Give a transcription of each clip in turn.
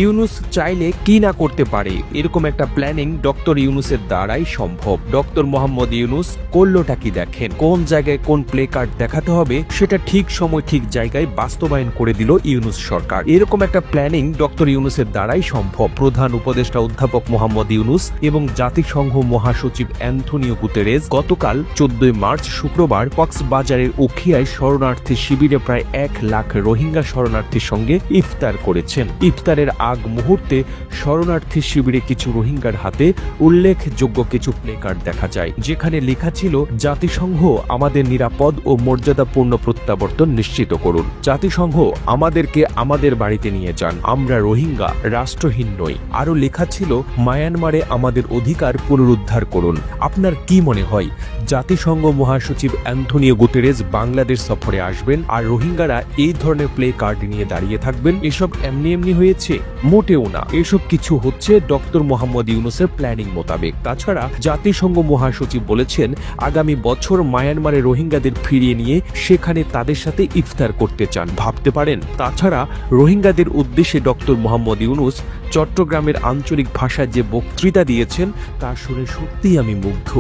ইউনূস চাইলে কি না করতে পারে, এরকম একটা প্ল্যানিং ডক্টর ইউনূসের দ্বারাই সম্ভব। ডক্টর মোহাম্মদ ইউনূস করলোটা কি দেখেন, কোন জায়গায় কোন প্লে কার্ড দেখাতে হবে সেটা ঠিক সময় ঠিক জায়গায় বাস্তবায়ন করে দিল ইউনূস সরকার। এরকম একটা প্ল্যানিং ডক্টর ইউনূসের দ্বারাই সম্ভব। প্রধান উপদেষ্টা অধ্যাপক মোহাম্মদ ইউনূস এবং জাতিসংঘ মহাসচিব অ্যান্থনিও গুতেরেস গতকাল 14 মার্চ শুক্রবার কক্সবাজারের উখিয়ায় শরণার্থী শিবিরে প্রায় 1 লাখ রোহিঙ্গা শরণার্থীর সঙ্গে ইফতার করেছেন। ইফতারের আগ মুহূর্তে শরণার্থী শিবিরে কিছু রোহিঙ্গার হাতে উল্লেখযোগ্য কিছু প্লে কার্ড দেখা যায়, যেখানে লেখা ছিল, জাতিসংঘ আমাদের নিরাপদ ও মর্যাদাপূর্ণ প্রত্যাবর্তন নিশ্চিত করুন, জাতিসংঘ আমাদেরকে আমাদের বাড়িতে নিয়ে যান, আমরা রোহিঙ্গা রাষ্ট্রহীন নই। আরও লেখা ছিল, মায়ানমারে আমাদের অধিকার পুনরুদ্ধার করুন। আপনার কি মনে হয় জাতিসংঘ মহাসচিব অ্যান্থনিও গুতেরেস বাংলাদেশ সফরে আসবেন আর রোহিঙ্গারা এই ধরনের প্লে কার্ড নিয়ে দাঁড়িয়ে থাকবেন? এসব এমনি এমনি হয়েছে? মোটেও না। এসব কিছু হচ্ছে ডক্টর মোহাম্মদ ইউনূসের প্ল্যানিং মোতাবেক। তাছাড়া জাতিসংঘ মহাসচিব বলেছেন, আগামী বছর মায়ানমারে রোহিঙ্গাদের ফিরিয়ে নিয়ে সেখানে তাদের সাথে ইফতার করতে চান, ভাবতে পারেন। তাছাড়া রোহিঙ্গাদের উদ্দেশ্যে ডক্টর মোহাম্মদ ইউনূস চট্টগ্রামের আঞ্চলিক ভাষায় যে বক্তৃতা দিয়েছেন তা শুনে সত্যিই আমি মুগ্ধ।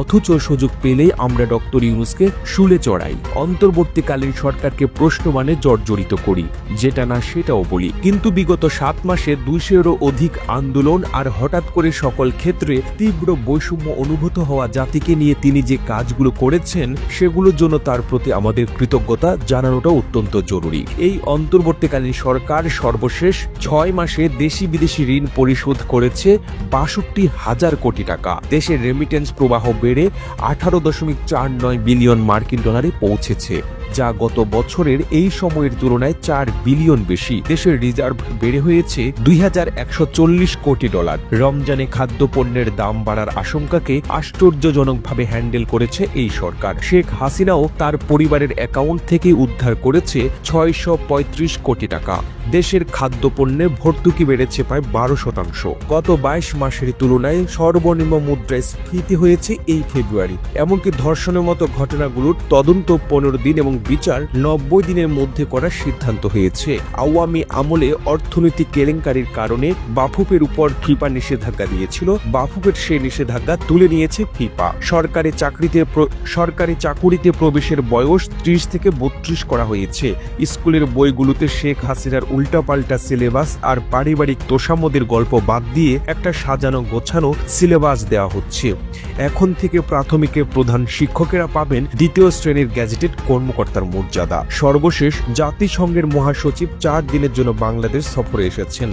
অথচ সুযোগ পেলেই আমরা ডক্টর ইউনূসকে শুলে চড়াই, অন্তর্বর্তীকালীন সরকারকে প্রশ্নমানে জর্জরিত করি, যেটা না সেটাও বলি। কিন্তু বিগত 7 মাসে 200-এরও অধিক আন্দোলন আর হঠাৎ করে সকল ক্ষেত্রে তীব্র বৈষম্য অনুভূত হওয়া জাতিকে নিয়ে তিনি যে কাজগুলো করেছেন সেগুলোর জন্য তার প্রতি আমাদের কৃতজ্ঞতা জানানোটা অত্যন্ত জরুরি। এই অন্তর্বর্তীকালীন সরকার সর্বশেষ 6 মাসে দেশি বিদেশি ঋণ পরিশোধ করেছে 62,000 কোটি টাকা। দেশের রেমিটেন্স প্রবাহ বেড়ে 18.49 বিলিয়ন মার্কিন ডলারে পৌঁছেছে, যা গত বছরের এই সময়ের তুলনায় 4 বিলিয়ন বেশি। দেশের রিজার্ভ বেড়ে হয়েছে 2140 কোটি ডলার। রমজানে খাদ্যপণ্যের দাম বাড়ার আশঙ্কাকে আশ্চর্যজনকভাবে হ্যান্ডেল করেছে এই সরকার। শেখ হাসিনাও তার পরিবারের অ্যাকাউন্ট থেকে উদ্ধার করেছে 635 কোটি টাকা। দেশের খাদ্যপণ্যের ভর্তুকি বেড়েছে প্রায় 12%। গত 22 মাসের তুলনায় সর্বনিম্ন মুদ্রাস্ফীতি হয়েছে এই ফেব্রুয়ারি। এমনকি ধর্ষণের মতো ঘটনাগুলোর তদন্ত 15 দিন এবং বিচার 90 দিনের মধ্যে করার সিদ্ধান্ত হয়েছে। আওয়ামী আমলে অর্থনৈতিক কেলেঙ্কারির কারণে বাফুফের উপর ফিফা নিষেধাজ্ঞা দিয়েছিল, বাফুফের সেই নিষেধাজ্ঞা তুলে নিয়েছে ফিফা। সরকারি চাকুরিতে প্রবেশের বয়স 30 থেকে 32 করা হয়েছে। স্কুলের বইগুলোতে শেখ হাসিনার উল্টাপাল্টা সিলেবাস আর পারিবারিক তোষামোদের গল্প বাদ দিয়ে একটা সাজানো গোছানো সিলেবাস দেওয়া হচ্ছে। এখন থেকে প্রাথমিকের প্রধান শিক্ষকেরা পাবেন 2য় শ্রেণীর গ্যাজেটেড কর্মকর্তার মর্যাদা। সর্বশেষ জাতিসংঘের মহাসচিব 4 দিনের জন্য বাংলাদেশ সফরে এসেছেন।